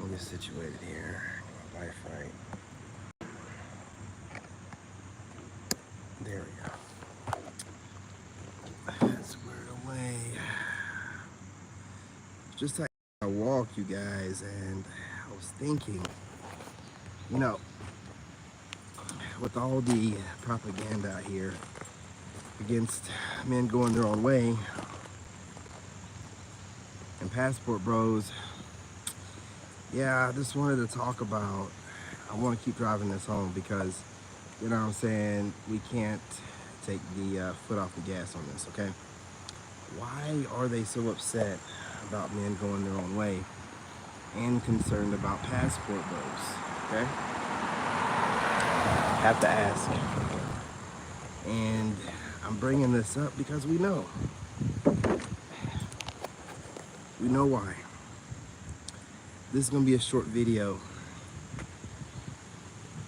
get situated here. Life right. There we go. Squared away. Just like I walk, you guys, and I was thinking, you know, with all the propaganda out here against men going their own way and passport bros, yeah, I just wanted to talk about, I want to keep driving this home because, you know what I'm saying, we can't take the foot off the gas on this, okay? Why are they so upset about men going their own way and concerned about passport bros, okay? Have to ask. And I'm bringing this up because we know. We know why. This is gonna be a short video.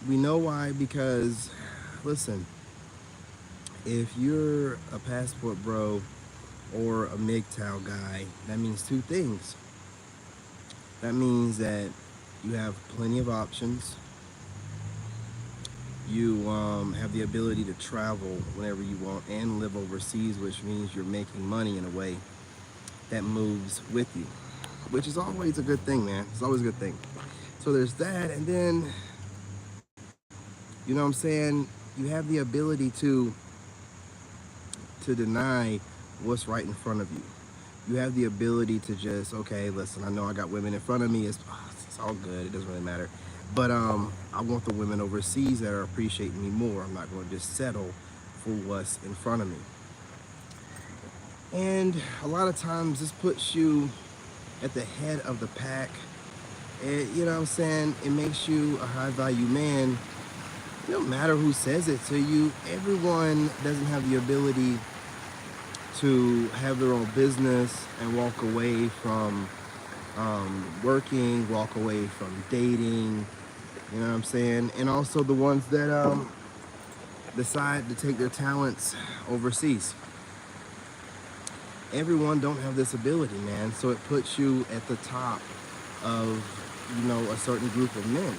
We know why because, listen, if you're a passport bro or a MGTOW guy, that means two things. That means that you have plenty of options. You have the ability to travel whenever you want and live overseas, which means you're making money in a way that moves with you, which is always a good thing, man. It's always a good thing. So there's that, and then, you know what I'm saying, you have the ability to deny what's right in front of you. You have the ability to just, okay, listen, I know I got women in front of me, it's all good, it doesn't really matter. But I want the women overseas that are appreciating me more. I'm not going to just settle for what's in front of me. And a lot of times this puts you at the head of the pack. You know what I'm saying? It makes you a high value man. It don't matter who says it to you. Everyone doesn't have the ability to have their own business and walk away from working, walk away from dating, you know what I'm saying? And also the ones that decide to take their talents overseas. Everyone don't have this ability, man. So it puts you at the top of, you know, a certain group of men.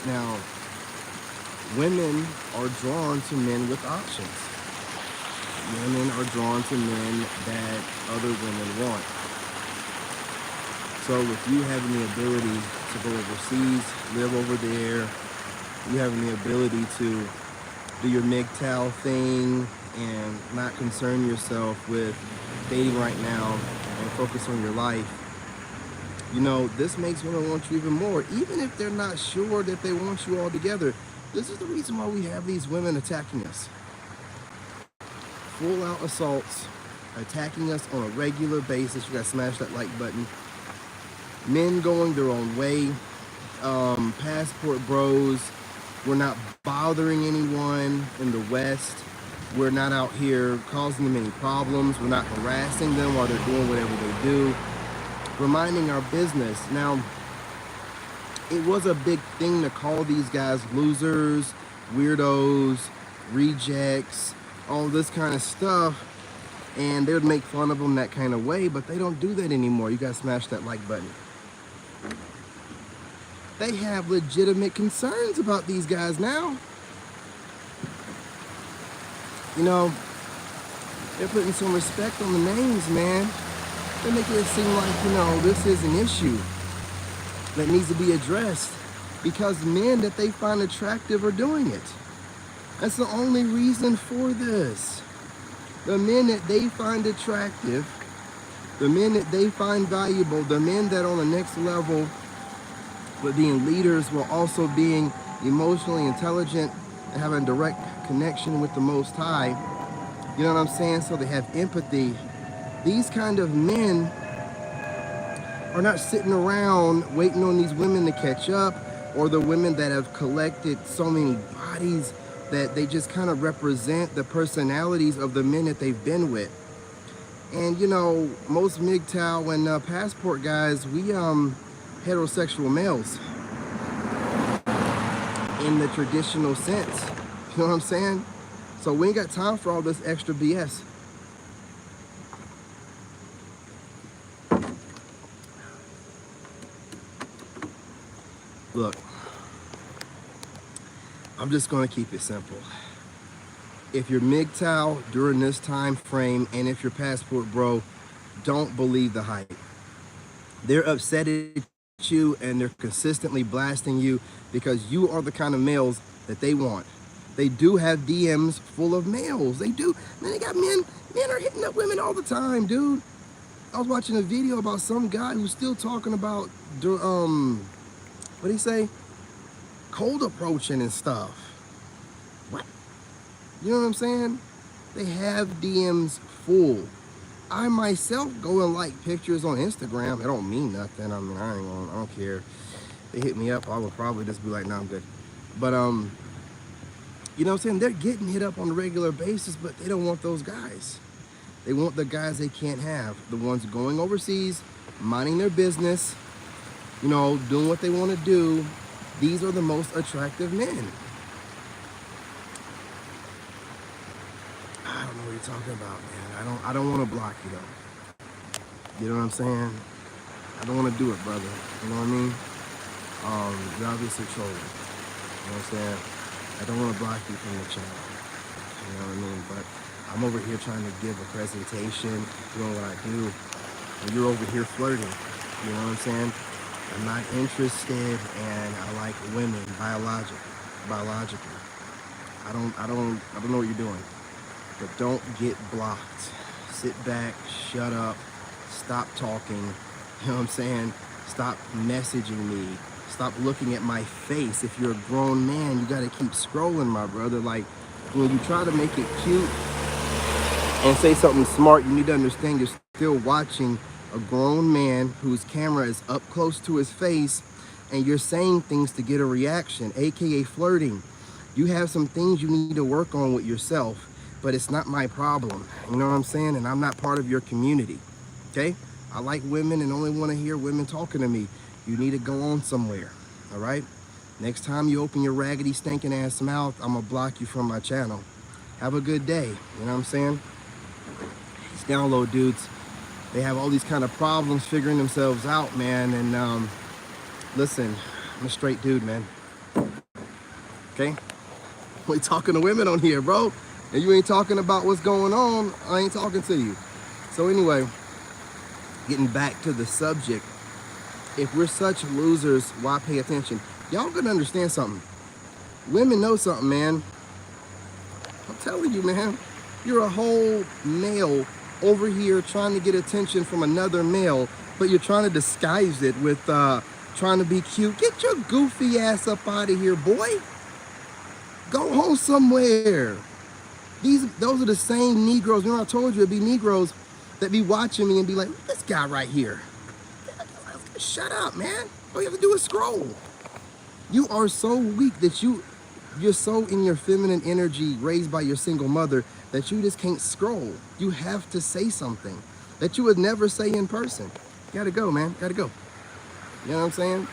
Now, women are drawn to men with options. Women are drawn to men that other women want. So with you having the ability to go overseas, live over there, you having the ability to do your MGTOW thing and not concern yourself with dating right now and focus on your life, you know, this makes women want you even more, even if they're not sure that they want you all together. This is the reason why we have these women attacking us. Full out assaults, attacking us on a regular basis. You gotta smash that like button. Men going their own way. Passport bros. We're not bothering anyone in the West. We're not out here causing them any problems. We're not harassing them while they're doing whatever they do. We're minding our business. Now, it was a big thing to call these guys losers, weirdos, rejects, all this kind of stuff, and they would make fun of them that kind of way, but they don't do that anymore. You gotta smash that like button. They have legitimate concerns about these guys now. You know, they're putting some respect on the names, man. They're making it seem like, you know, this is an issue that needs to be addressed because men that they find attractive are doing it. That's the only reason for this. The men that they find attractive, the men that they find valuable, the men that are on the next level with being leaders while also being emotionally intelligent and having a direct connection with the Most High, you know what I'm saying? So they have empathy. These kind of men are not sitting around waiting on these women to catch up, or the women that have collected so many bodies that they just kind of represent the personalities of the men that they've been with. And you know, most MGTOW and passport guys, we heterosexual males in the traditional sense. You know what I'm saying? So we ain't got time for all this extra BS. Look, I'm just gonna keep it simple. If you're MGTOW during this time frame, and if you're passport bro, don't believe the hype. They're upset at you and they're consistently blasting you because you are the kind of males that they want. They do have DMs full of males. They do. Man, they got men. Men are hitting up women all the time, dude. I was watching a video about some guy who's still talking about, what do you say? Cold approaching and stuff. What? You know what I'm saying? They have DMs full. I myself go and like pictures on Instagram. It don't mean nothing. I mean, I don't care. They hit me up, I would probably just be like, nah, I'm good. But you know what I'm saying? They're getting hit up on a regular basis, but they don't want those guys. They want the guys they can't have. The ones going overseas, minding their business, you know, doing what they want to do. These are the most attractive men. I don't know what you're talking about, man. I don't want to block you though. You know what I'm saying? I don't want to do it, brother. You know what I mean? You're obviously trolling. You know what I'm saying? I don't want to block you from the channel. You know what I mean? But I'm over here trying to give a presentation, doing what I do, and you're over here flirting. You know what I'm saying? I'm not interested, and I like women biologically. I don't know what you're doing. But don't get blocked. Sit back, shut up, stop talking. You know what I'm saying? Stop messaging me. Stop looking at my face. If you're a grown man, you gotta keep scrolling, my brother. Like, when you try to make it cute and say something smart, you need to understand you're still watching a grown man whose camera is up close to his face, and you're saying things to get a reaction, aka flirting. You have some things you need to work on with yourself, but it's not my problem. You know what I'm saying? And I'm not part of your community, okay? I like women and only want to hear women talking to me. You need to go on somewhere, all right? Next time you open your raggedy, stinking ass mouth, I'm gonna block you from my channel. Have a good day, you know what I'm saying? These download dudes, they have all these kind of problems figuring themselves out, man. And listen, I'm a straight dude, man, okay? We talking to women on here, bro. And you ain't talking about what's going on, I ain't talking to you. So anyway, getting back to the subject, if we're such losers, why pay attention? Y'all gonna understand something. Women know something, man. I'm telling you, man. You're a whole male over here trying to get attention from another male, but you're trying to disguise it with trying to be cute. Get your goofy ass up out of here, boy. Go home somewhere. Those are the same Negroes. Remember I told you it'd be Negroes that be watching me and be like, this guy right here. Shut up, man. All you have to do is scroll. You are so weak that you're so in your feminine energy raised by your single mother that you just can't scroll. You have to say something that you would never say in person. Gotta go, man. Gotta go. You know what I'm saying?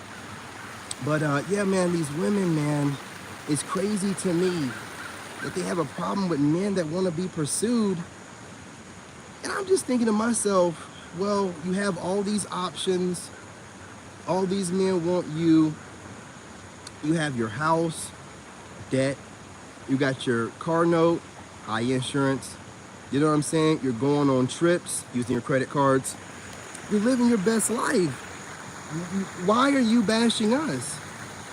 But yeah, man, these women, man, it's crazy to me that they have a problem with men that want to be pursued. And I'm just thinking to myself, well, you have all these options. All these men want you. You have your house, debt. You got your car note, high insurance. You know what I'm saying? You're going on trips, using your credit cards. You're living your best life. Why are you bashing us?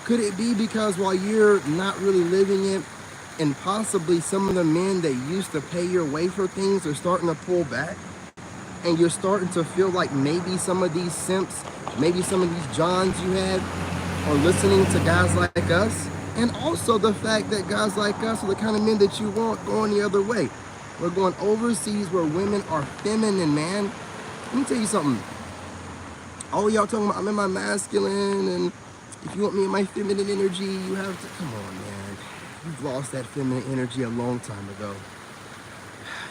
Could it be because while you're not really living it, and possibly some of the men that used to pay your way for things are starting to pull back? And you're starting to feel like maybe some of these simps, maybe some of these Johns you had are listening to guys like us? And also the fact that guys like us are the kind of men that you want going the other way. We're going overseas where women are feminine, man. Let me tell you something. All y'all talking about I'm in my masculine, and if you want me in my feminine energy, you have to, come on, man. You've lost that feminine energy a long time ago.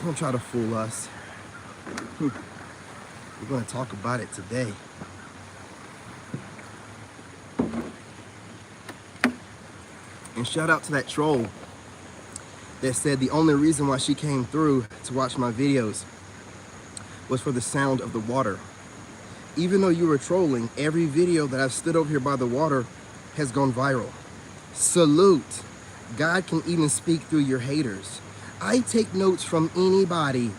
Don't try to fool us. We're going to talk about it today. And shout out to that troll that said the only reason why she came through to watch my videos was for the sound of the water. Even though you were trolling, every video that I've stood over here by the water has gone viral. Salute. God can even speak through your haters. I take notes from anybody,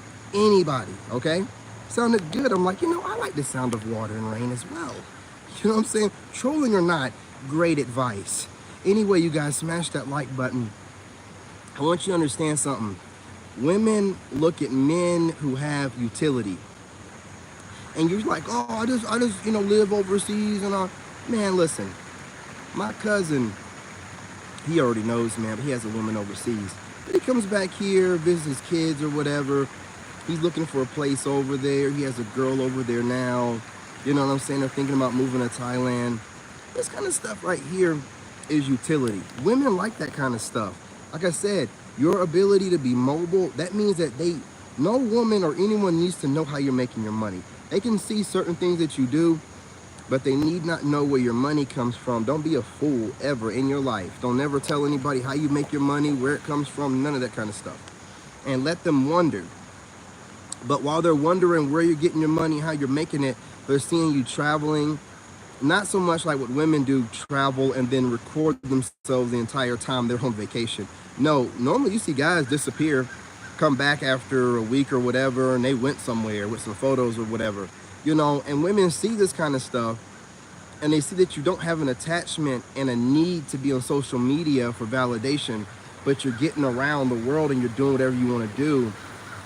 okay? Sounded good. I'm like, I like the sound of water and rain as well. You know what I'm saying? Trolling or not, great advice. Anyway, you guys, smash that like button. I want you to understand something. Women look at men who have utility. And you're like, oh, I just live overseas and all. Man, listen, my cousin, he already knows, man, but he has a woman overseas. But he comes back here, visits his kids or whatever. He's looking for a place over there. He has a girl over there now. You know what I'm saying? They're thinking about moving to Thailand. This kind of stuff right here is utility. Women like that kind of stuff. Like I said, your ability to be mobile, that means that no woman or anyone needs to know how you're making your money. They can see certain things that you do, but they need not know where your money comes from. Don't be a fool ever in your life. Don't ever tell anybody how you make your money, where it comes from, none of that kind of stuff. And let them wonder. But while they're wondering where you're getting your money, how you're making it, they're seeing you traveling. Not so much like what women do, travel and then record themselves the entire time they're on vacation. No, normally you see guys disappear, come back after a week or whatever, and they went somewhere with some photos or whatever. And women see this kind of stuff, and they see that you don't have an attachment and a need to be on social media for validation, but you're getting around the world and you're doing whatever you want to do.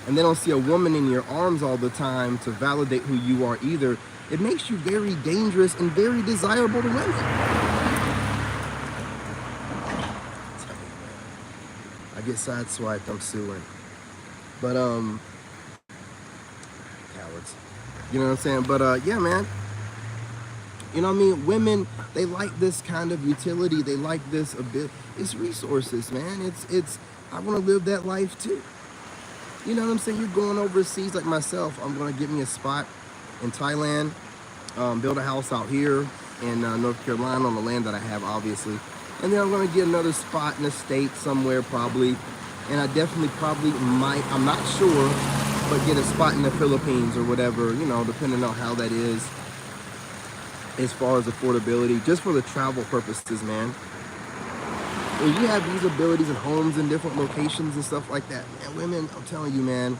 And they don't see a woman in your arms all the time to validate who you are either. It makes you very dangerous and very desirable to women. I get sideswiped, I'm suing. But, cowards. You know what I'm saying? But, yeah, man. You know what I mean? Women, they like this kind of utility. They like this a bit. It's resources, man. I want to live that life too. You know what I'm saying? You're going overseas like myself. I'm going to get me a spot in Thailand, build a house out here in North Carolina on the land that I have, obviously. And then I'm going to get another spot in the state somewhere probably. And I definitely probably might, I'm not sure, but get a spot in the Philippines or whatever, depending on how that is as far as affordability, just for the travel purposes, man. When you have these abilities and homes in different locations and stuff like that, man, women, I'm telling you, man,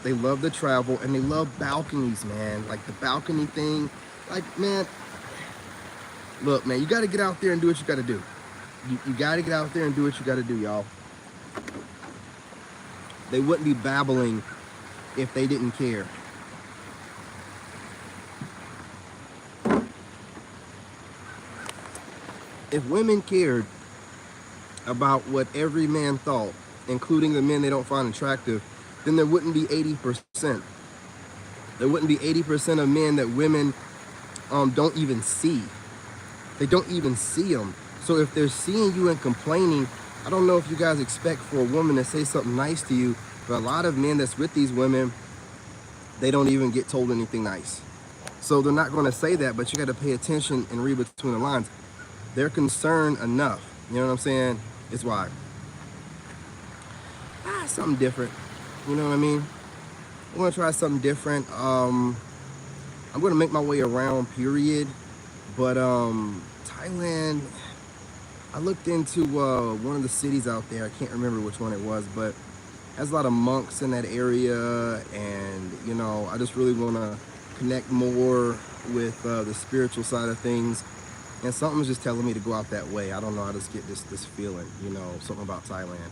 they love to travel and they love balconies, man. Like the balcony thing, like, man, look, man, you got to get out there and do what you got to do. You got to get out there and do what you got to do, y'all. They wouldn't be babbling if they didn't care. If women cared about what every man thought, including the men they don't find attractive, then there wouldn't be 80%. There wouldn't be 80% of men that women don't even see. They don't even see them. So if they're seeing you and complaining, I don't know if you guys expect for a woman to say something nice to you, but a lot of men that's with these women, they don't even get told anything nice. So they're not going to say that, but you got to pay attention and read between the lines. They're concerned enough. You know what I'm saying? It's why. Something different. You know what I mean? I'm going to try something different. I'm going to make my way around, period. But Thailand, I looked into one of the cities out there. I can't remember which one it was, but it has a lot of monks in that area. And, I just really want to connect more with the spiritual side of things. And something's just telling me to go out that way. I don't know. I just get this feeling, something about Thailand.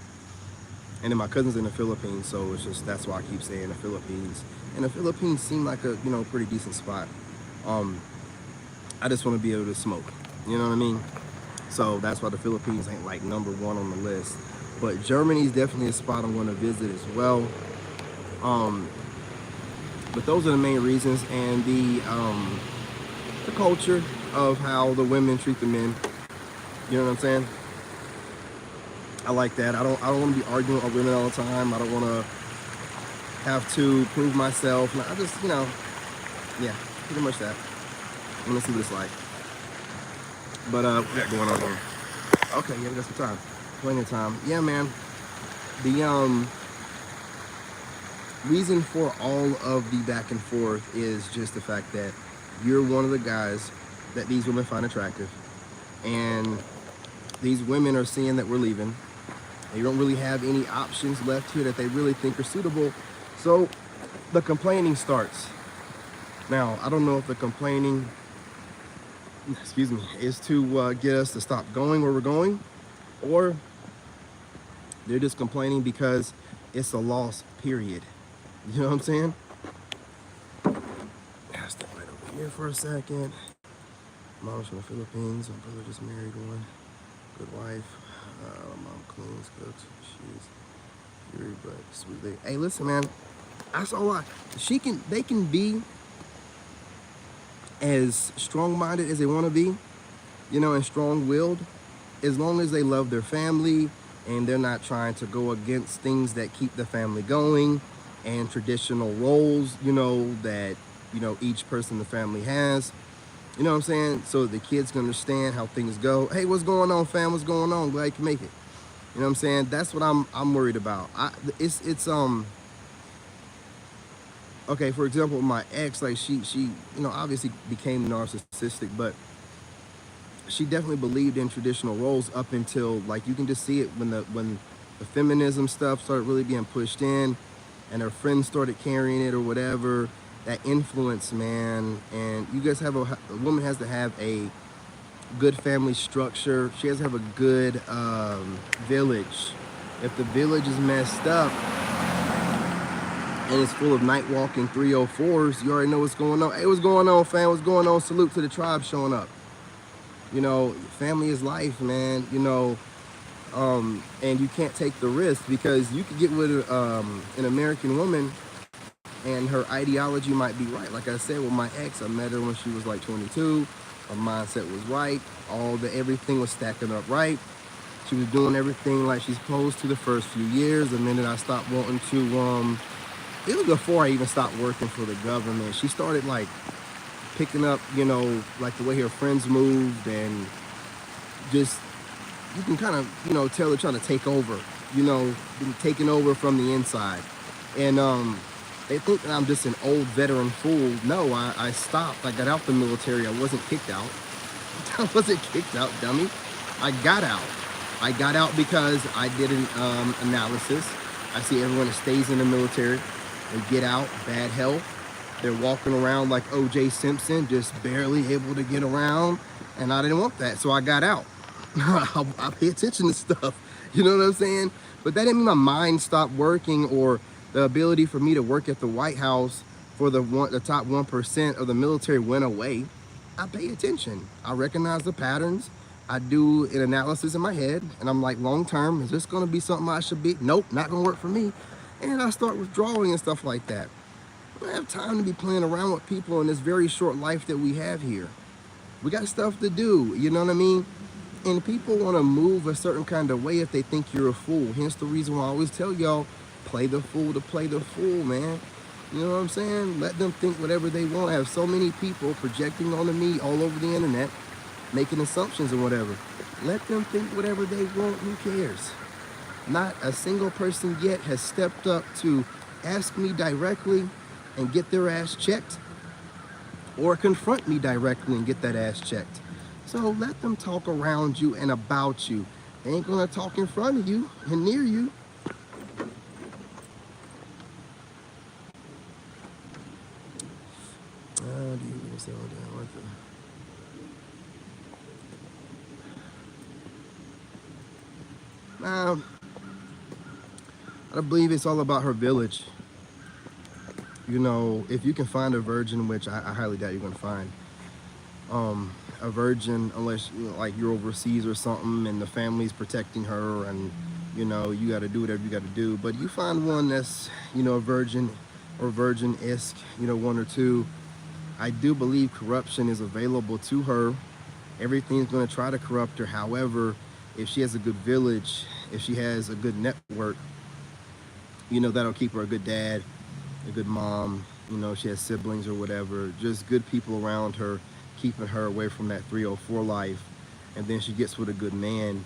And then my cousin's in the Philippines, so it's just, that's why I keep saying the Philippines. And the Philippines seem like a, pretty decent spot. I just want to be able to smoke. You know what I mean? So that's why the Philippines ain't like number one on the list. But Germany's definitely a spot I'm going to visit as well. But those are the main reasons. And the culture of how the women treat the men. You know what I'm saying? I like that. I don't want to be arguing with women all the time. I don't want to have to prove myself. I just, yeah, pretty much that. I'm gonna see what it's like. But what we got going on here? Okay, yeah, we got some time. Plenty of time. Yeah, man. The reason for all of the back and forth is just the fact that you're one of the guys that these women find attractive. And these women are seeing that we're leaving. They don't really have any options left here that they really think are suitable. So the complaining starts. Now, I don't know if the complaining, excuse me, is to get us to stop going where we're going, or they're just complaining because it's a loss, period. You know what I'm saying? I'll step right over here for a second. Mom's from the Philippines. My brother just married one. Good wife. Mom cleans, cooks. She's very but sweet. Hey, listen, man. I saw a lot. They can be as strong-minded as they want to be, you know, and strong-willed, as long as they love their family and they're not trying to go against things that keep the family going and traditional roles, you know, that, you know, each person in the family has. You know what I'm saying? So the kids can understand how things go. Hey, what's going on, fam? What's going on? Glad you can make it. You know what I'm saying? That's what I'm worried about. Okay, for example, my ex, like she you know, obviously became narcissistic, but she definitely believed in traditional roles up until, like, you can just see it when the feminism stuff started really being pushed in and her friends started carrying it or whatever. That influence, man. And you guys have a woman has to have a good family structure. She has to have a good village. If the village is messed up and it's full of night walking 304s, you already know what's going on. Hey, what's going on, fam? What's going on? Salute to the tribe showing up. You know, family is life, man. You know, and you can't take the risk, because you could get with an American woman and her ideology might be right. Like I said, with my ex, I met her when she was like 22. Her mindset was right. Everything was stacking up right. She was doing everything like she's supposed to the first few years. The minute I stopped wanting to, it was before I even stopped working for the government. She started like picking up, you know, like the way her friends moved, and just, you can kind of, you know, tell they're trying to take over, you know, taking over from the inside. And they think that I'm just an old veteran fool. No, I stopped. I got out the military. I wasn't kicked out. I wasn't kicked out, dummy. I got out. I got out because I did an analysis. I see everyone that stays in the military, they get out, bad health. They're walking around like O.J. Simpson, just barely able to get around. And I didn't want that, so I got out. I pay attention to stuff. You know what I'm saying? But that didn't mean my mind stopped working, or the ability for me to work at the White House for the top 1% of the military went away. I pay attention. I recognize the patterns. I do an analysis in my head, and I'm like, long term, is this going to be something I should be? Nope, not going to work for me. And I start withdrawing and stuff like that. I don't have time to be playing around with people in this very short life that we have here. We got stuff to do, you know what I mean? And people want to move a certain kind of way if they think you're a fool. Hence the reason why I always tell y'all, play the fool to play the fool, man. You know what I'm saying? Let them think whatever they want. I have so many people projecting onto me all over the internet, making assumptions and whatever. Let them think whatever they want. Who cares? Not a single person yet has stepped up to ask me directly and get their ass checked, or confront me directly and get that ass checked. So let them talk around you and about you. They ain't gonna talk in front of you and near you. I believe it's all about her village. You know, if you can find a virgin, which I highly doubt you're gonna find, a virgin, unless, you know, like, you're overseas or something and the family's protecting her, and, you know, you got to do whatever you got to do. But you find one that's, you know, a virgin or virgin-esque, you know, one or two. I do believe corruption is available to her. Everything's going to try to corrupt her. However, if she has a good village, if she has a good network, you know, that'll keep her a good dad, a good mom, you know, she has siblings or whatever, just good people around her, keeping her away from that 304 life. And then she gets with a good man.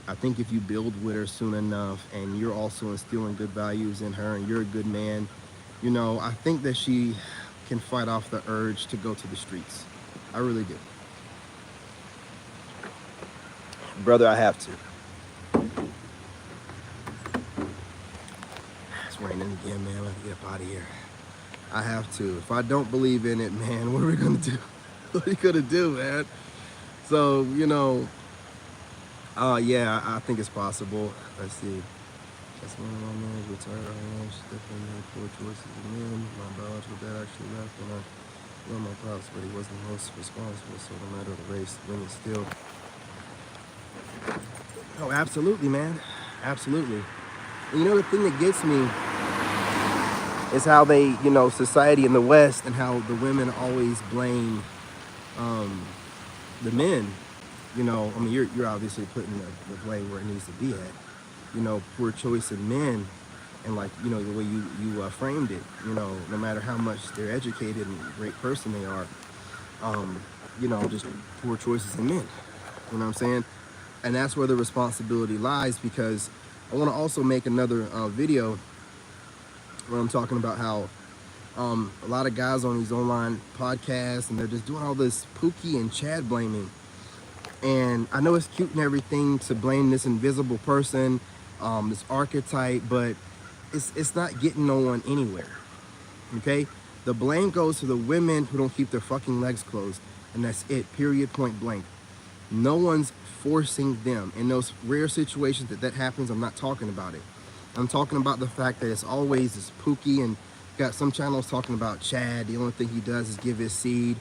I think if you build with her soon enough, and you're also instilling good values in her, and you're a good man, you know, I think that she can fight off the urge to go to the streets. I really do. Brother, I have to. It's raining again, man. I have to get up out of here. I have to. If I don't believe in it, man, what are we gonna do? What are we gonna do, man? So, you know, yeah, I think it's possible. Let's see. That's one of my men retired. I was definitely made poor choices of men. My biological dad actually left when I won my pops, but he wasn't the most responsible. So no matter the race, women still. Oh, absolutely, man. Absolutely. And you know, the thing that gets me is how they, you know, society in the West and how the women always blame the men. You know, I mean, you're obviously putting the blame where it needs to be at. You know, poor choice in men, and like, you know, the way you framed it. You know, no matter how much they're educated and great person they are, you know, just poor choices in men. You know what I'm saying? And that's where the responsibility lies, because I want to also make another video where I'm talking about how a lot of guys on these online podcasts, and they're just doing all this Pookie and Chad blaming. And I know it's cute and everything to blame this invisible person, this archetype, but it's not getting no one anywhere, okay? The blame goes to the women who don't keep their fucking legs closed, and that's it, period, point blank. No one's forcing them. In those rare situations that happens, I'm not talking about it. I'm talking about the fact that it's always this Pookie, and got some channels talking about Chad. The only thing he does is give his seed.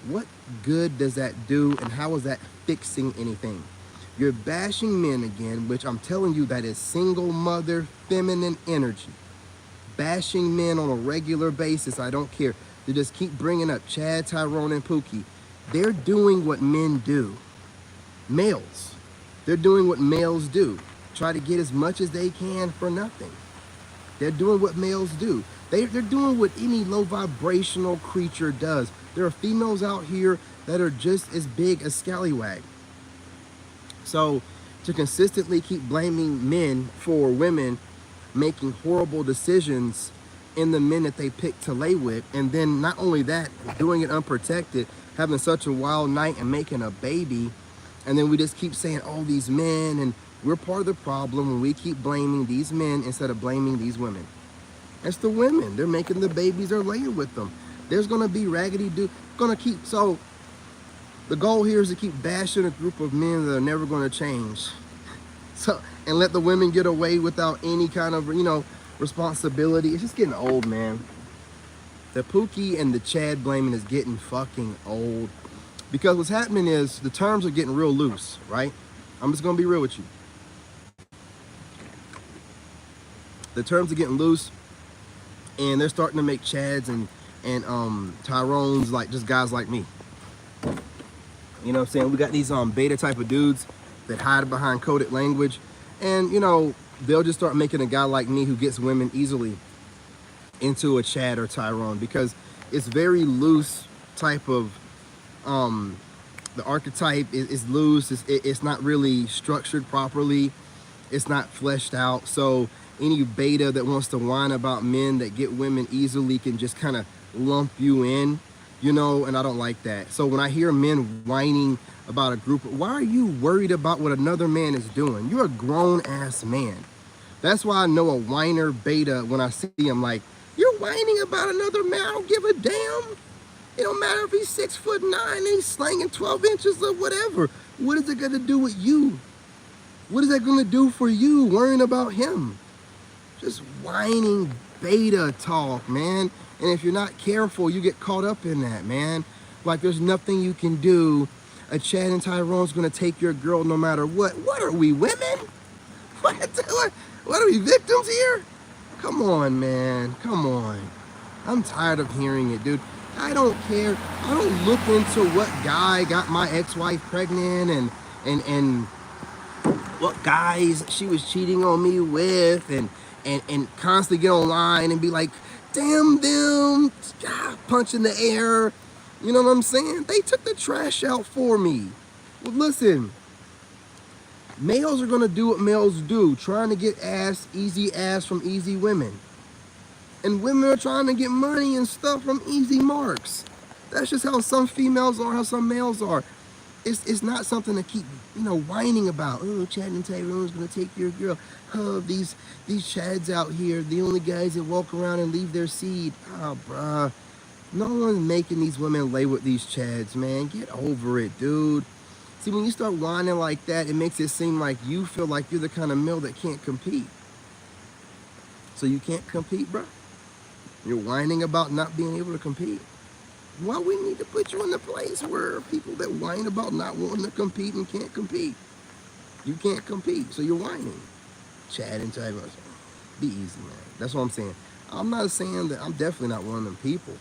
What good does that do, and how is that fixing anything? You're bashing men again, which I'm telling you, that is single mother feminine energy. Bashing men on a regular basis, I don't care. They just keep bringing up Chad, Tyrone, and Pookie. They're doing what men do. Males. They're doing what males do. Try to get as much as they can for nothing. They're doing what males do. They're doing what any low vibrational creature does. There are females out here that are just as big as scallywag. So to consistently keep blaming men for women making horrible decisions in the men that they pick to lay with, and then not only that, doing it unprotected, having such a wild night and making a baby, and then we just keep saying, oh, these men, and we're part of the problem when we keep blaming these men instead of blaming these women. It's the women. They're making the babies, they're laying with them. There's gonna be raggedy dude, gonna keep, so the goal here is to keep bashing a group of men that are never gonna change. So, and let the women get away without any kind of, you know, responsibility. It's just getting old, man. The Pookie and the Chad blaming is getting fucking old. Because what's happening is the terms are getting real loose, right? I'm just gonna be real with you. The terms are getting loose, and they're starting to make Chads and Tyrones like just guys like me. You know what I'm saying? We got these beta type of dudes that hide behind coded language, and you know, they'll just start making a guy like me who gets women easily into a Chad or Tyrone, because it's very loose type of the archetype is loose. It's not really structured properly. It's not fleshed out. So any beta that wants to whine about men that get women easily can just kind of lump you in, you know, and I don't like that. So when I hear men whining about a group, why are you worried about what another man is doing? You're a grown ass man. That's why I know a whiner beta when I see him, like, you're whining about another man, I don't give a damn. It don't matter if he's 6'9" and he's slanging 12 inches or whatever. What is it gonna do with you? What is that gonna do for you, worrying about him? Just whining beta talk, man. And if you're not careful, you get caught up in that, man. Like there's nothing you can do. A Chad and Tyrone's gonna take your girl no matter what. What are we, women? What are we, victims here? Come on, man, come on. I'm tired of hearing it, dude. I don't care. I don't look into what guy got my ex-wife pregnant and what guys she was cheating on me with, and constantly get online and be like, damn them, punch in the air. You know what I'm saying? They took the trash out for me. Well, listen, males are gonna do what males do, trying to get easy ass from easy women. And women are trying to get money and stuff from easy marks. That's just how some females are, how some males are. It's not something to keep, whining about. Oh, Chad and Tyrone's gonna take your girl. Oh, these Chads out here, the only guys that walk around and leave their seed. Oh, bruh. No one's making these women lay with these Chads, man. Get over it, dude. See, when you start whining like that, it makes it seem like you feel like you're the kind of male that can't compete. So you can't compete, bruh? You're whining about not being able to compete. Why we need to put you in the place where people that whine about not wanting to compete and can't compete. You can't compete, so you're whining. Chad and Chad, be easy, man. That's what I'm saying. I'm not saying that I'm definitely not one of them people.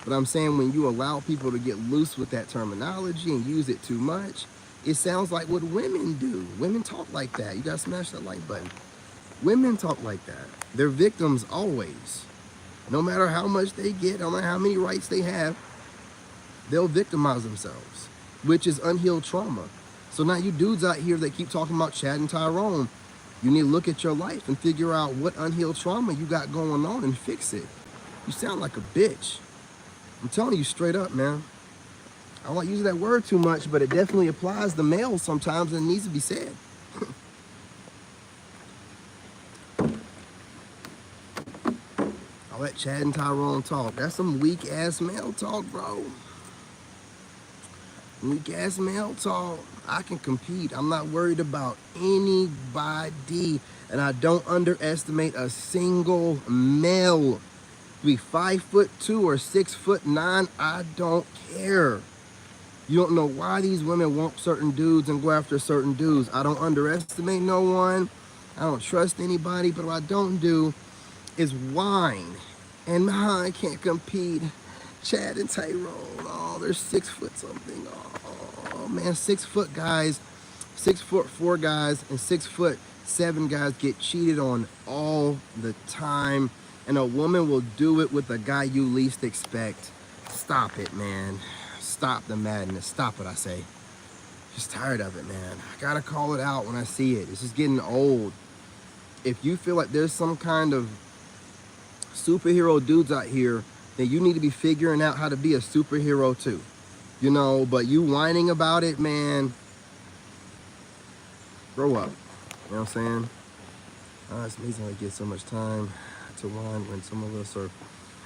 But I'm saying when you allow people to get loose with that terminology and use it too much, it sounds like what women do. Women talk like that. You gotta smash that like button. Women talk like that. They're victims always. No matter how much they get, no matter how many rights they have, they'll victimize themselves, which is unhealed trauma. So now you dudes out here that keep talking about Chad and Tyrone, you need to look at your life and figure out what unhealed trauma you got going on and fix it. You sound like a bitch. I'm telling you straight up, man. I don't like using that word too much, but it definitely applies to males sometimes and it needs to be said. I'll let Chad and Tyrone talk. That's some weak ass male talk, bro. Weak ass male talk. I can compete. I'm not worried about anybody. And I don't underestimate a single male. Be 5'2" or 6'9", I don't care. You don't know why these women want certain dudes and go after certain dudes. I don't underestimate no one. I don't trust anybody, but what I don't do is whine. And I can't compete. Chad and Tyrone, oh, they're 6 foot something. Oh man, 6 foot guys, 6'4" guys, and 6'7" guys get cheated on all the time. And a woman will do it with a guy you least expect. Stop it, man. Stop the madness. Stop it, I say. Just tired of it, man. I gotta call it out when I see it. It's just getting old. If you feel like there's some kind of superhero dudes out here, then you need to be figuring out how to be a superhero too. But you whining about it, man. Grow up. You know what I'm saying? It's amazing how you get so much time to whine when some of us are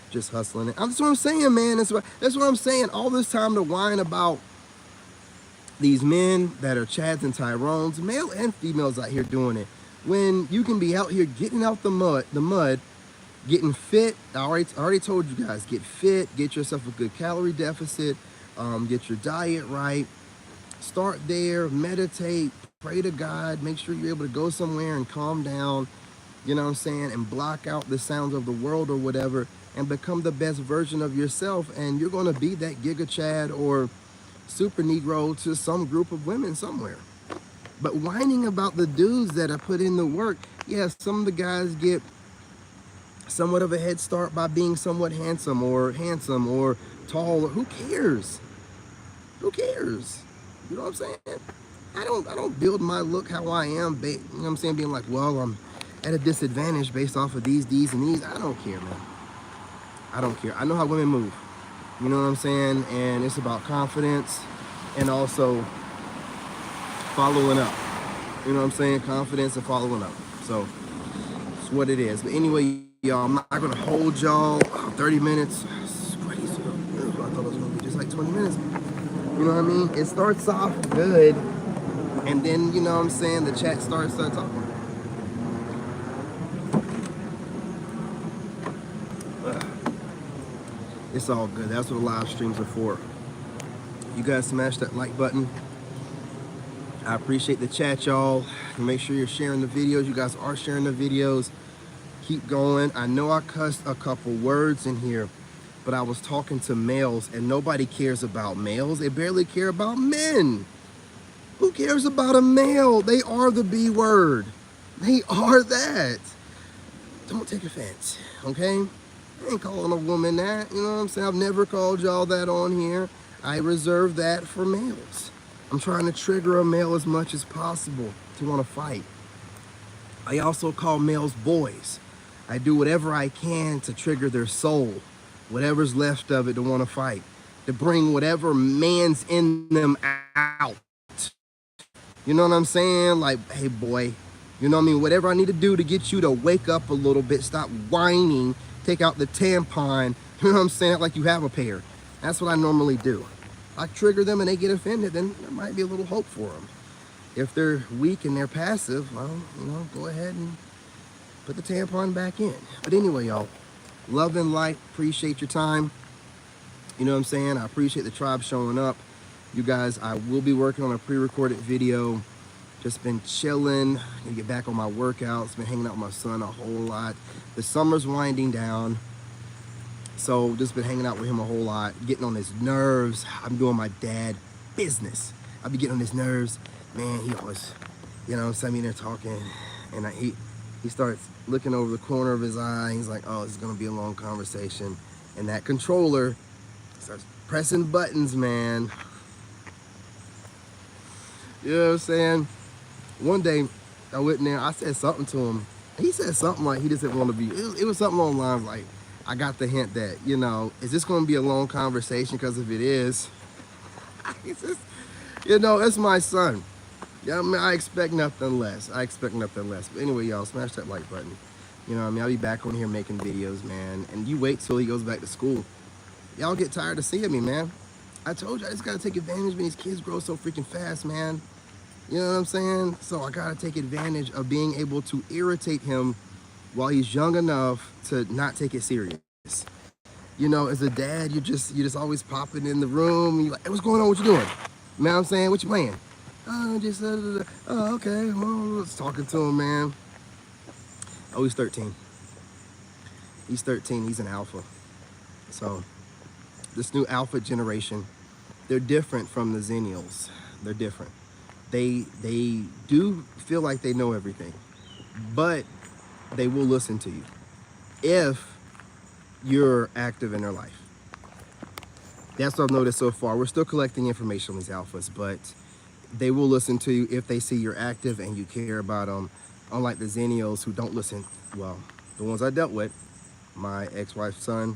just hustling it. That's what I'm saying, man. That's what I'm saying. All this time to whine about these men that are Chads and Tyrones, male and females out here doing it. When you can be out here getting out the mud, getting fit. I already told you guys, get fit, get yourself a good calorie deficit, get your diet right. Start there, meditate, pray to God, make sure you're able to go somewhere and calm down, you know what I'm saying, and block out the sounds of the world or whatever, and become the best version of yourself, and you're going to be that Giga Chad or Super Negro to some group of women somewhere. But whining about the dudes that have put in the work, yeah, some of the guys get somewhat of a head start by being somewhat handsome or tall. Who cares? Who cares? You know what I'm saying? I don't build my look how I am, you know what I'm saying, being like, well, I'm at a disadvantage based off of these, and these. I don't care, man. I don't care. I know how women move. You know what I'm saying? And it's about confidence and also following up. You know what I'm saying? Confidence and following up. So it's what it is. But anyway, y'all, I'm not going to hold y'all 30 minutes. It's crazy. I thought it was going to be just like 20 minutes. You know what I mean? It starts off good. And then, you know what I'm saying, the chat starts talking. It's all good. That's what live streams are for. You guys smash that like button. I appreciate the chat, y'all. Make sure you're sharing the videos. You guys are sharing the videos. Keep going. I know I cussed a couple words in here, but I was talking to males, and nobody cares about males. They barely care about men. Who cares about a male? They are the B word. They are that. Don't take offense, okay? I ain't calling a woman that, you know what I'm saying? I've never called y'all that on here. I reserve that for males. I'm trying to trigger a male as much as possible to want to fight. I also call males boys. I do whatever I can to trigger their soul, whatever's left of it to want to fight. to bring whatever man's in them out. You know what I'm saying? Like, hey boy, you know what I mean? Whatever I need to do to get you to wake up a little bit, stop whining, take out the tampon, you know what I'm saying? Like you have a pair. That's what I normally do. I trigger them and they get offended, then there might be a little hope for them. If they're weak and they're passive, well, you know, go ahead and put the tampon back in. But anyway, y'all, love and light, appreciate your time. You know what I'm saying? I appreciate the tribe showing up. You guys, I will be working on a pre-recorded video. Just been chilling, gonna get back on my workouts, been hanging out with my son a whole lot. The summer's winding down, so just been hanging out with him a whole lot, getting on his nerves. I'm doing my dad business. I be getting on his nerves. Man, he always, you know, sitting there talking, and he starts looking over the corner of his eye. He's like, oh, this is gonna be a long conversation. And that controller starts pressing buttons, man. You know what I'm saying? One day, I went in there, I said something to him. He said something like he doesn't want to be, it was something along the lines like, I got the hint that, you know, is this going to be a long conversation? Because if it is, you know, it's my son. Yeah, I mean, I expect nothing less. I expect nothing less. But anyway, y'all, smash that like button. You know what I mean? I'll be back on here making videos, man. And you wait till he goes back to school. Y'all get tired of seeing me, man. I told you, I just got to take advantage when these kids grow so freaking fast, man. You know what I'm saying? So I gotta take advantage of being able to irritate him while he's young enough to not take it serious. You know, as a dad, you just always popping in the room. You're like, hey, what's going on? What you doing? You know what I'm saying? What you playing? Oh, just oh, okay. Well, let's talking to him, man. Oh, he's 13. He's 13. He's an alpha. So this new alpha generation, they're different from the Zennials. They're different. They do feel like they know everything, but they will listen to you if you're active in their life. That's what I've noticed so far. We're still collecting information on these alphas, but they will listen to you if they see you're active and you care about them. Unlike the Zennials who don't listen. Well, the ones I dealt with, my ex-wife's son,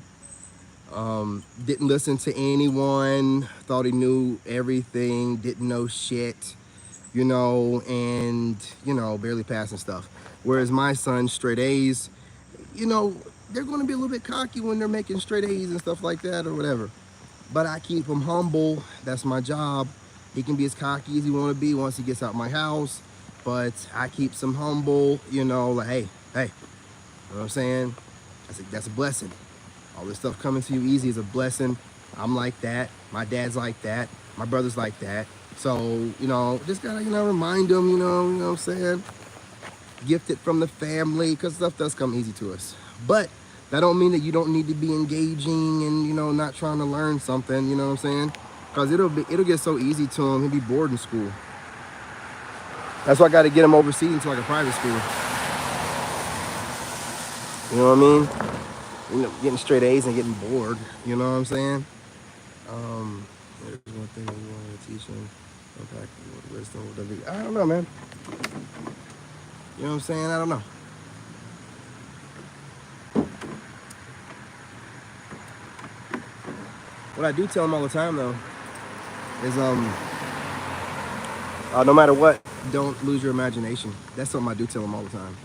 didn't listen to anyone, thought he knew everything, didn't know shit. You know, and, you know, barely passing stuff. Whereas my son, straight A's, you know, they're going to be a little bit cocky when they're making straight A's and stuff like that or whatever. But I keep him humble. That's my job. He can be as cocky as he want to be once he gets out my house. But I keep him humble, you know, like, hey, you know what I'm saying? That's a blessing. All this stuff coming to you easy is a blessing. I'm like that. My dad's like that. My brother's like that. So, you know, just gotta, you know, remind them, you know what I'm saying? Gifted from the family, because stuff does come easy to us. But that don't mean that you don't need to be engaging and, you know, not trying to learn something, you know what I'm saying? Because it'll get so easy to him, he'll be bored in school. That's why I gotta get him overseas into like a private school. You know what I mean? You know, getting straight A's and getting bored, you know what I'm saying? There's one thing you want to teach him. Okay, wisdom. I don't know, man. You know what I'm saying? I don't know. What I do tell him all the time, though, is no matter what, don't lose your imagination. That's something I do tell him all the time.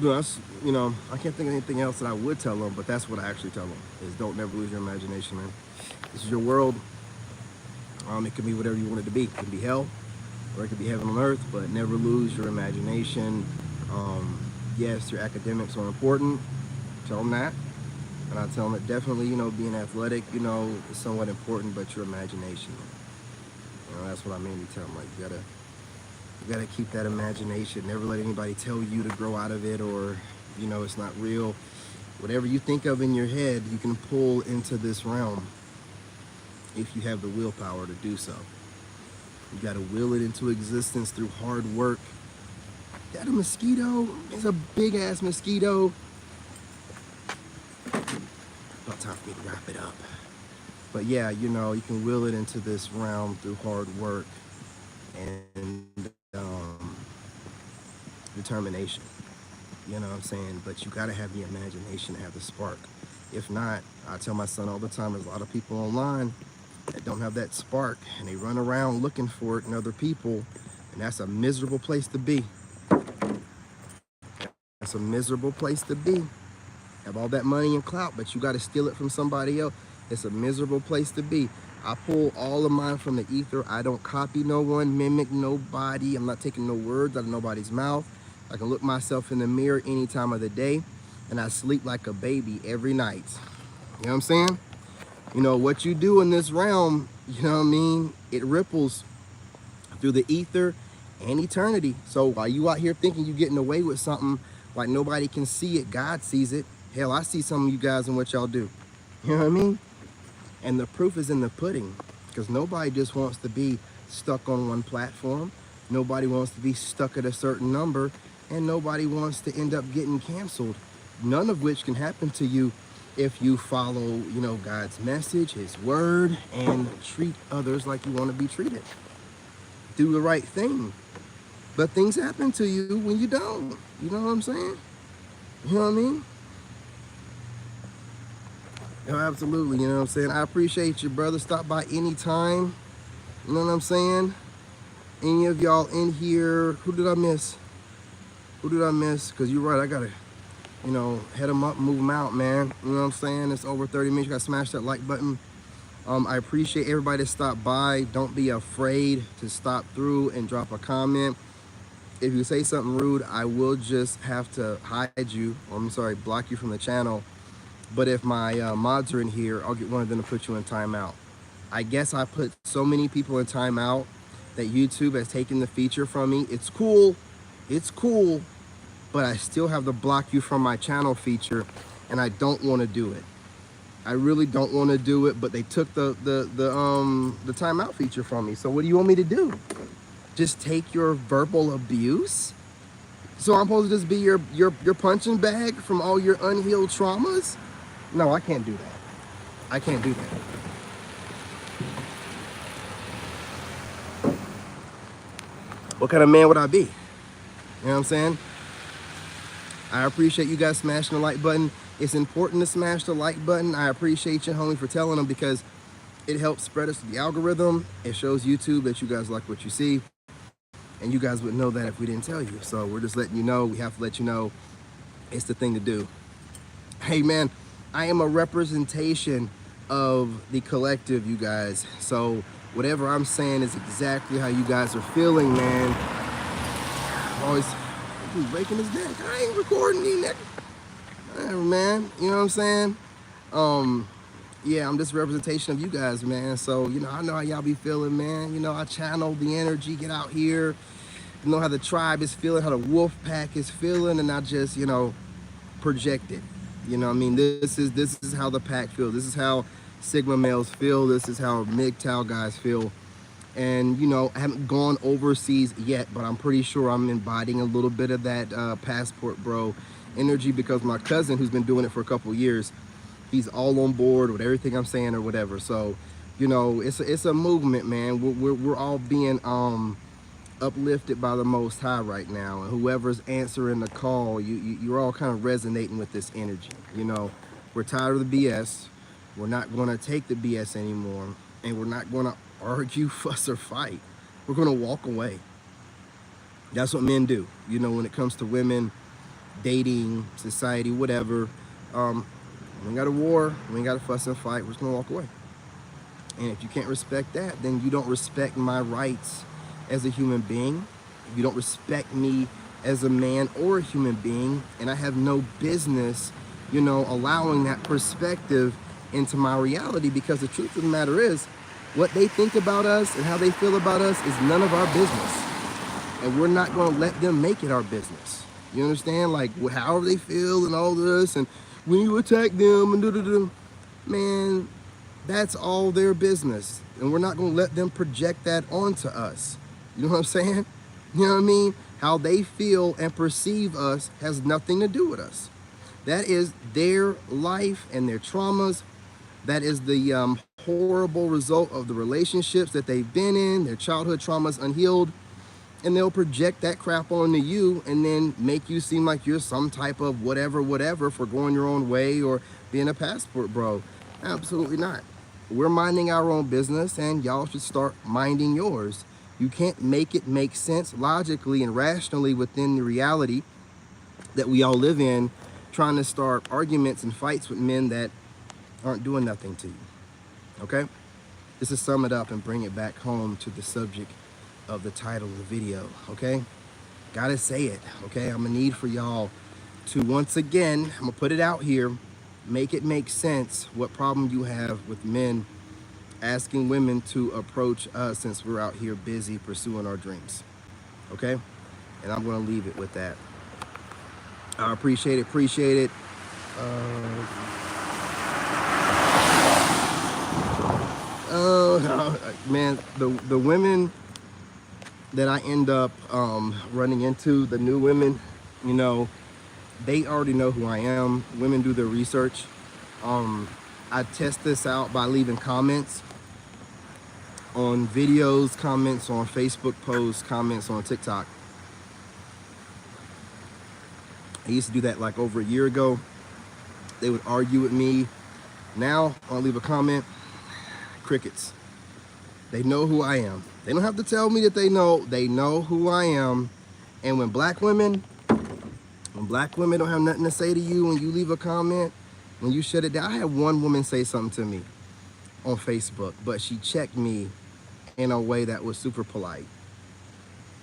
You know, I can't think of anything else that I would tell them, but that's what I actually tell them, is don't never lose your imagination, man. This is your world. It can be whatever you want it to be. It can be hell, or it could be heaven on earth, but never lose your imagination. Yes, your academics are important. Tell them that. And I tell them that definitely, you know, being athletic, you know, is somewhat important, but your imagination. You know, that's what I mainly tell them. Like, you gotta keep that imagination. Never let anybody tell you to grow out of it, or, you know, it's not real. Whatever you think of in your head, you can pull into this realm if you have the willpower to do so. You gotta will it into existence through hard work. That a mosquito? It's a big ass mosquito. About time for me to wrap it up. But yeah, you know, you can will it into this realm through hard work and determination. You know what I'm saying? But you gotta have the imagination to have the spark. If not, I tell my son all the time, there's a lot of people online that don't have that spark, and they run around looking for it in other people, and that's a miserable place to be. That's a miserable place to be. Have all that money and clout, but you got to steal it from somebody else. It's a miserable place to be. I pull all of mine from the ether. I don't copy no one, mimic nobody. I'm not taking no words out of nobody's mouth. I can look myself in the mirror any time of the day, and I sleep like a baby every night. You know what I'm saying? You know, what you do in this realm, you know what I mean? It ripples through the ether and eternity. So while you out here thinking you're getting away with something, like nobody can see it, God sees it. Hell, I see some of you guys and what y'all do. You know what I mean? And the proof is in the pudding, because nobody just wants to be stuck on one platform. Nobody wants to be stuck at a certain number, and nobody wants to end up getting canceled. None of which can happen to you if you follow, you know, God's message, his word, and treat others like you want to be treated. Do the right thing. But things happen to you when you don't. You know what I'm saying? You know what I mean? Oh, absolutely, you know what I'm saying? I appreciate you, brother. Stop by anytime. You know what I'm saying? Any of y'all in here, who did I miss? Who did I miss? Because you're right, I gotta, you know, head them up, move them out, man. You know what I'm saying? It's over 30 minutes. You gotta smash that like button. I appreciate everybody that stopped by. Don't be afraid to stop through and drop a comment. If you say something rude, I will just have to hide you, or I'm sorry, block you from the channel. But if my mods are in here, I'll get one of them to put you in timeout. I guess I put so many people in timeout that YouTube has taken the feature from me. It's cool, but I still have the block you from my channel feature, and I don't want to do it. I really don't want to do it, but they took the timeout feature from me. So what do you want me to do? Just take your verbal abuse? So I'm supposed to just be your punching bag from all your unhealed traumas? No, I can't do that. I can't do that. What kind of man would I be? You know what I'm saying? I appreciate you guys smashing the like button. It's important to smash the like button. I appreciate you, homie, for telling them, because it helps spread us to the algorithm. It shows YouTube that you guys like what you see. And you guys wouldn't know that if we didn't tell you. So we're just letting you know. We have to let you know it's the thing to do. Hey, man, I am a representation of the collective, you guys. So whatever I'm saying is exactly how you guys are feeling, man. I'm always breaking his neck. I ain't recording you, nigga. Whatever, man. You know what I'm saying? Yeah, I'm just a representation of you guys, man. So, you know, I know how y'all be feeling, man. You know, I channel the energy, get out here, you know how the tribe is feeling, how the wolf pack is feeling, and I just, you know, project it. You know what I mean? This is how the pack feels. This is how Sigma males feel. This is how MGTOW guys feel. And, you know, I haven't gone overseas yet, but I'm pretty sure I'm embodying a little bit of that passport bro energy, because my cousin, who's been doing it for a couple years, he's all on board with everything I'm saying or whatever. So, you know, it's a movement, man. We're all being uplifted by the Most High right now, and whoever's answering the call, you're all kind of resonating with this energy. You know, we're tired of the BS. We're not going to take the BS anymore, and we're not going to argue, fuss, or fight. We're going to walk away. That's what men do. You know, when it comes to women, dating, society, whatever. We ain't got a war, we ain't got to fuss and fight, we're just gonna walk away. And if you can't respect that, then you don't respect my rights as a human being. You don't respect me as a man or a human being, and I have no business, you know, allowing that perspective into my reality, because the truth of the matter is, what they think about us and how they feel about us is none of our business. And we're not gonna let them make it our business. You understand? Like, however they feel and all this, and when you attack them and da-da-da, man, that's all their business. And we're not gonna let them project that onto us. You know what I'm saying? You know what I mean? How they feel and perceive us has nothing to do with us. That is their life and their traumas. That is the horrible result of the relationships that they've been in, their childhood traumas unhealed. and they'll project that crap onto you and then make you seem like you're some type of whatever for going your own way or being a passport bro. Absolutely not. We're minding our own business, and y'all should start minding yours. You can't make it make sense logically and rationally within the reality that we all live in, trying to start arguments and fights with men that aren't doing nothing to you. Okay? Just to sum it up and bring it back home to the subject of the title of the video. Okay? Gotta say it. Okay? I'm gonna need for y'all to, once again, I'm gonna put it out here, make it make sense what problem you have with men asking women to approach us since we're out here busy pursuing our dreams. Okay? And I'm gonna leave it with that. I appreciate it. Man, the women that I end up running into, the new women, you know, they already know who I am. Women do their research. I test this out by leaving comments on videos, comments on Facebook posts, comments on TikTok. I used to do that like over a year ago. They would argue with me. Now, I'll leave a comment, crickets. They know who I am. They don't have to tell me that they know who I am. And when black women don't have nothing to say to you when you leave a comment, when you shut it down. I had one woman say something to me on Facebook, but she checked me in a way that was super polite.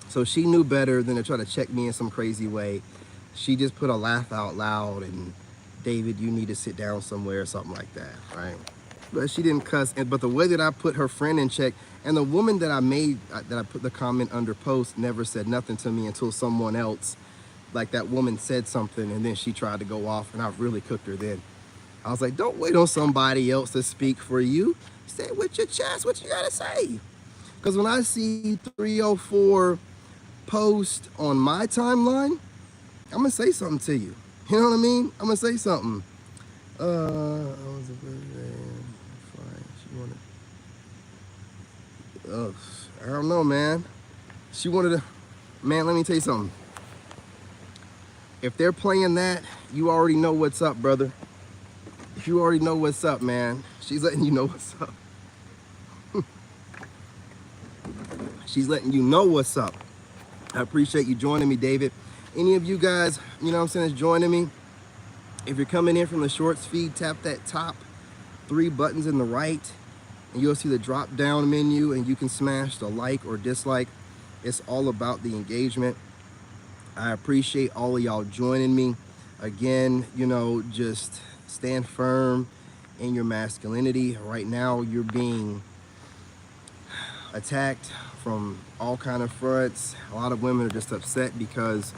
So she knew better than to try to check me in some crazy way. She just put a laugh out loud and, David, you need to sit down somewhere or something like that, right? But she didn't cuss. But the way that I put her friend in check, and the woman that I put the comment under post never said nothing to me until someone else, like that woman said something, and then she tried to go off, and I really cooked her then. I was like, don't wait on somebody else to speak for you. Say it with your chest, what you gotta say. Because when I see 304 posts on my timeline, I'm gonna say something to you. You know what I mean? I'm gonna say something. I was a birthday. She wanted. I don't know, man. She wanted to. Man, let me tell you something. If they're playing that, you already know what's up, brother. If you already know what's up, man, she's letting you know what's up. She's letting you know what's up. I appreciate you joining me, David. Any of you guys, you know what I'm saying, is joining me. If you're coming in from the shorts feed, tap that top 3 buttons in the right, and you'll see the drop down menu, and you can smash the like or dislike. It's all about the engagement. I appreciate all of y'all joining me. Again, you know, just stand firm in your masculinity. Right now, you're being attacked from all kind of fronts. A lot of women are just upset because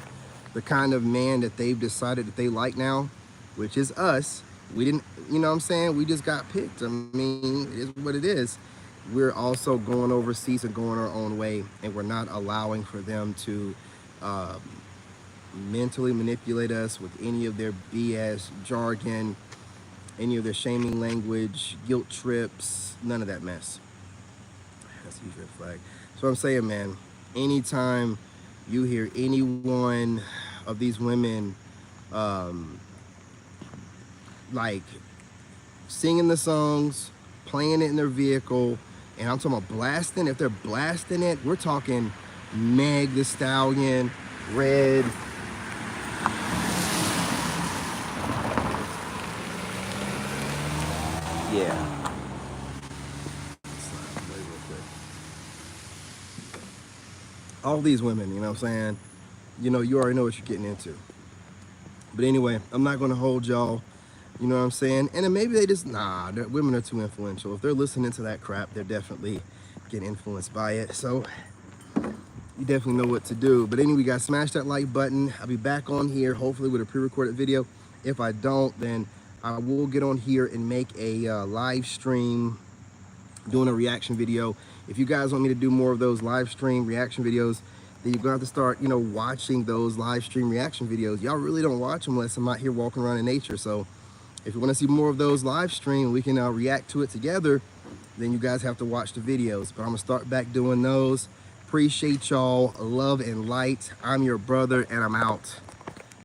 the kind of man that they've decided that they like now, which is us, we didn't, you know what I'm saying? We just got picked. I mean, it is what it is. We're also going overseas and going our own way, and we're not allowing for them to mentally manipulate us with any of their BS jargon, any of their shaming language, guilt trips, none of that mess. That's a huge red flag. So I'm saying, man, anytime you hear any one of these women like singing the songs, playing it in their vehicle, and I'm talking about blasting, if they're blasting it, we're talking Meg the Stallion, Red, yeah. All these women, you know what I'm saying? You know, you already know what you're getting into. But anyway, I'm not going to hold y'all, you know what I'm saying? And then maybe they just, women are too influential. If they're listening to that crap, they're definitely getting influenced by it. So you definitely know what to do. But anyway, guys, smash that like button. I'll be back on here, hopefully with a pre-recorded video. If I don't, then I will get on here and make a live stream doing a reaction video. If you guys want me to do more of those live stream reaction videos, then you're gonna have to start, you know, watching those live stream reaction videos. Y'all really don't watch them unless I'm out here walking around in nature. So if you want to see more of those live stream, we can react to it together, then you guys have to watch the videos. But I'm gonna start back doing those. Appreciate y'all. Love and light. I'm your brother, and I'm out.